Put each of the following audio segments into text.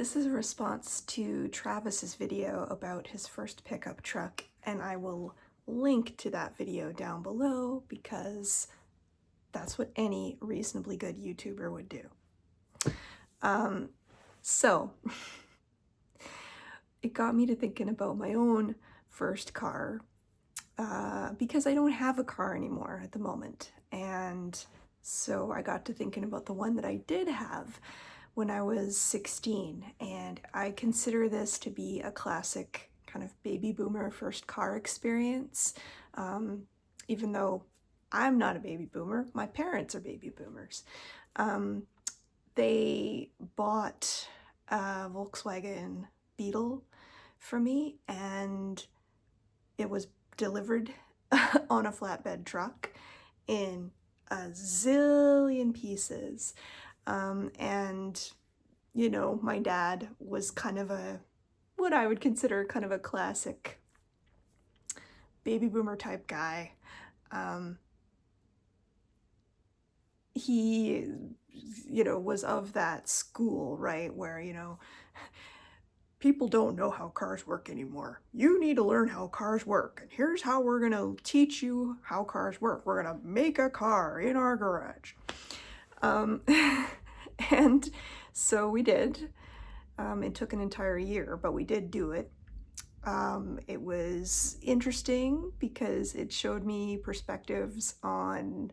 This is a response to Travis's video about his first pickup truck, and I will link to that video down below because that's what any reasonably good YouTuber would do. So it got me to thinking about my own first car because I don't have a car anymore at the moment. And so I got to thinking about the one that I did have when I was 16. And I consider this to be a classic kind of baby boomer first car experience. Even though I'm not a baby boomer, my parents are baby boomers. They bought a Volkswagen Beetle for me, and it was delivered on a flatbed truck in a zillion pieces. And, you know, my dad was kind of what I would consider kind of a classic baby boomer type guy. He, was of that school, right, where, people don't know how cars work anymore. You need to learn how cars work, and here's how we're gonna teach you how cars work. We're gonna make a car in our garage. And so we did. It took an entire year, but we did do it. It was interesting because it showed me perspectives on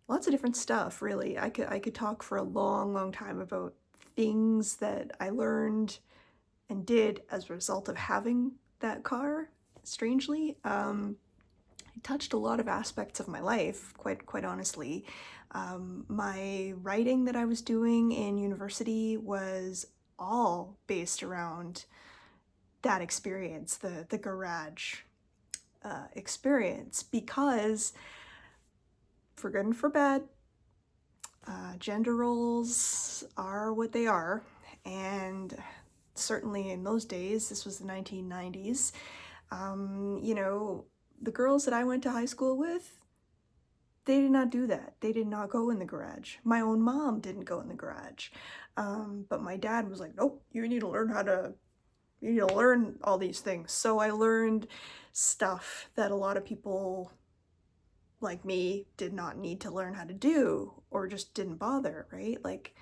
lots of different stuff, really. I could talk for a long time about things that I learned and did as a result of having that car. Strangely, it touched a lot of aspects of my life, quite honestly. My writing that I was doing in university was all based around that experience, the garage experience, because for good and for bad, gender roles are what they are, and certainly in those days, this was the 1990s, the girls that I went to high school with, they did not do that. They did not go in the garage. My own mom didn't go in the garage. But my dad was like, nope, you need to learn all these things. So I learned stuff that a lot of people like me did not need to learn how to do, or just didn't bother, right? Like,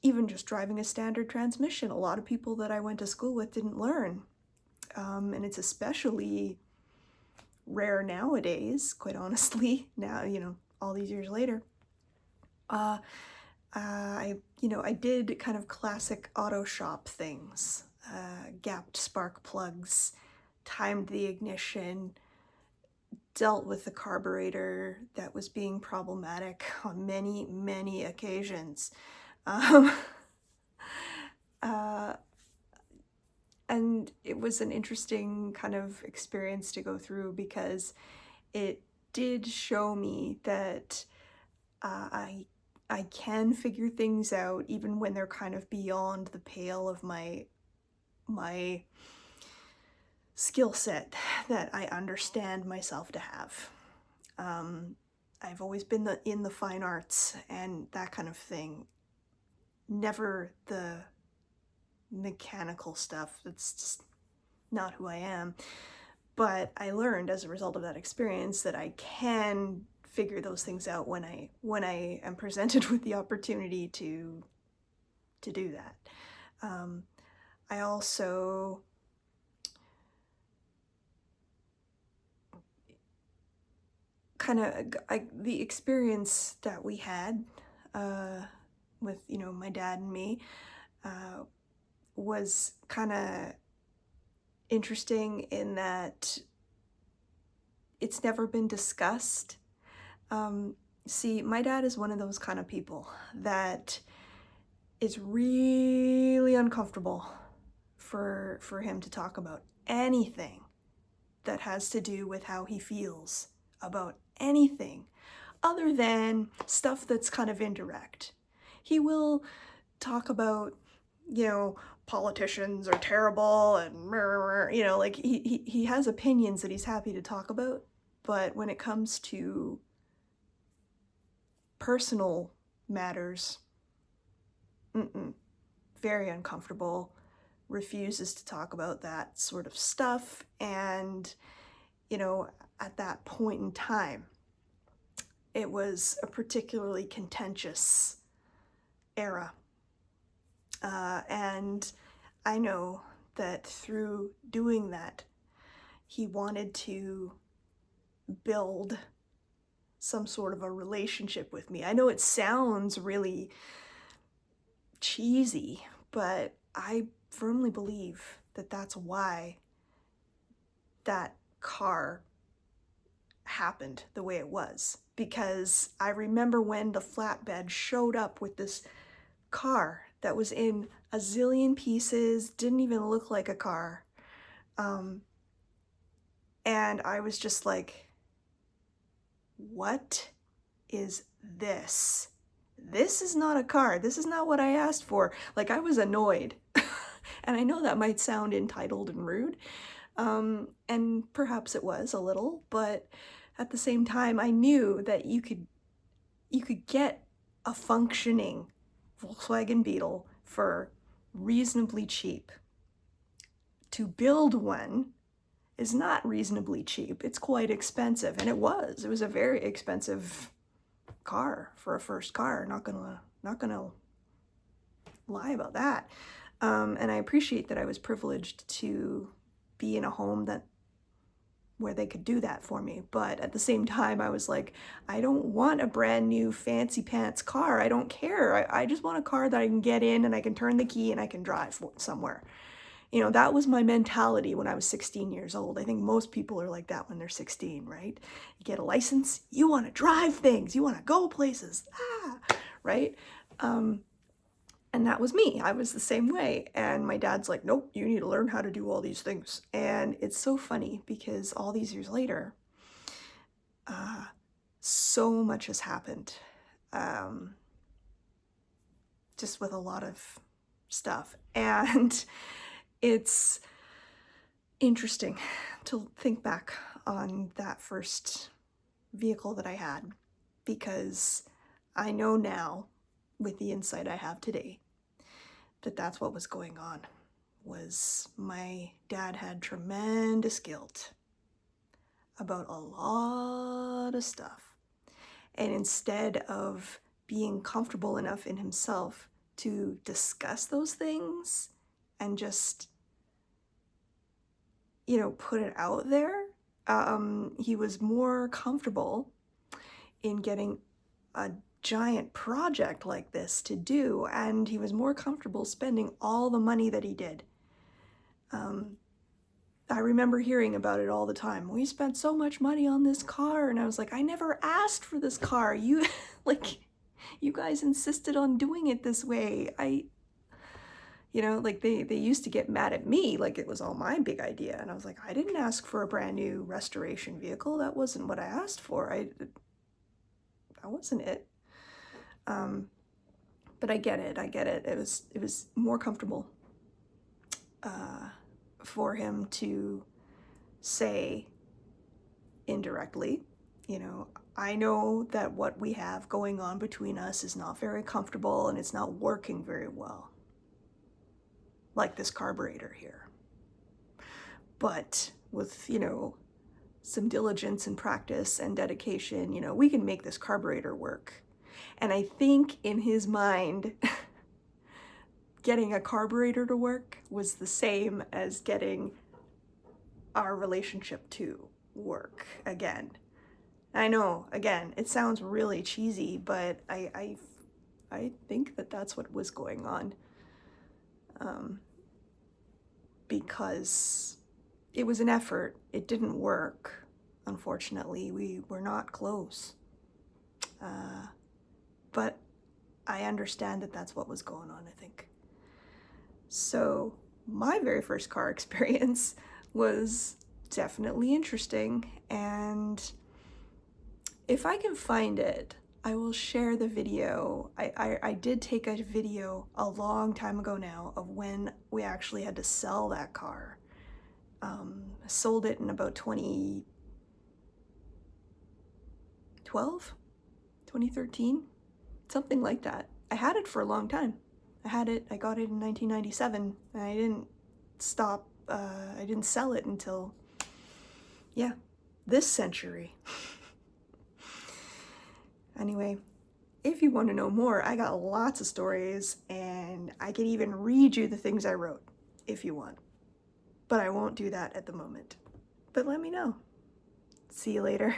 even just driving a standard transmission, a lot of people that I went to school with didn't learn. And it's especially rare nowadays, quite honestly, now, all these years later. I did kind of classic auto shop things, gapped spark plugs, timed the ignition, dealt with the carburetor that was being problematic on many occasions. And it was an interesting kind of experience to go through because it did show me that I can figure things out even when they're kind of beyond the pale of my skill set that I understand myself to have. I've always been in the fine arts and that kind of thing, never the mechanical stuff. That's just not who I am. But I learned as a result of that experience that I can figure those things out when I am presented with the opportunity to do that. I also the experience that we had with my dad and me was kind of interesting in that it's never been discussed. See, my dad is one of those kind of people that is really uncomfortable for him to talk about anything that has to do with how he feels about anything other than stuff that's kind of indirect. He will talk about, politicians are terrible and, like he has opinions that he's happy to talk about, but when it comes to personal matters, very uncomfortable, refuses to talk about that sort of stuff. And, you know, at that point in time, it was a particularly contentious era. And I know that through doing that, he wanted to build some sort of a relationship with me. I know it sounds really cheesy, but I firmly believe that that's why that car happened the way it was. Because I remember when the flatbed showed up with this car that was in a zillion pieces, didn't even look like a car. And I was just like, what is this? This is not a car. This is not what I asked for. Like, I was annoyed. And I know that might sound entitled and rude. And perhaps it was a little, but at the same time, I knew that you could get a functioning Volkswagen Beetle for reasonably cheap. To build one is not reasonably cheap. It's quite expensive, and it was. It was a very expensive car for a first car. Not gonna lie about that. And I appreciate that I was privileged to be in a home where they could do that for me. But at the same time, I was like, I don't want a brand new fancy pants car. I don't care. I just want a car that I can get in and I can turn the key and I can drive somewhere. You know, that was my mentality when I was 16 years old. I think most people are like that when they're 16, right? You get a license, you want to drive things, you want to go places, right? And that was me. I was the same way. And my dad's like, nope, you need to learn how to do all these things. And it's so funny because all these years later, so much has happened. Just with a lot of stuff. And it's interesting to think back on that first vehicle that I had, because I know now, with the insight I have today, that that's what was going on. Was my dad had tremendous guilt about a lot of stuff. And instead of being comfortable enough in himself to discuss those things and just, you know, put it out there, he was more comfortable in getting a giant project like this to do, and he was more comfortable spending all the money that he did. I remember hearing about it all the time. We spent so much money on this car, and I was like, I never asked for this car. You you guys insisted on doing it this way. You know, like they used to get mad at me like it was all my big idea, and I was like, I didn't ask for a brand new restoration vehicle. That wasn't what I asked for. That wasn't it. But I get it. It was more comfortable for him to say indirectly, you know, I know that what we have going on between us is not very comfortable and it's not working very well. Like this carburetor here. But with, you know, some diligence and practice and dedication, you know, we can make this carburetor work. And I think in his mind, getting a carburetor to work was the same as getting our relationship to work again. I know, again, it sounds really cheesy, but I think that that's what was going on. Because it was an effort. It didn't work, unfortunately. We were not close. But I understand that that's what was going on, I think. So my very first car experience was definitely interesting, and if I can find it, I will share the video. I did take a video a long time ago now of when we actually had to sell that car. Sold it in about 2012, 2013, something like that. I had it for a long time. I had it, I got it in 1997, and I didn't stop, I didn't sell it until, yeah, this century. Anyway, if you want to know more, I got lots of stories, and I can even read you the things I wrote if you want. But I won't do that at the moment. But let me know. See you later.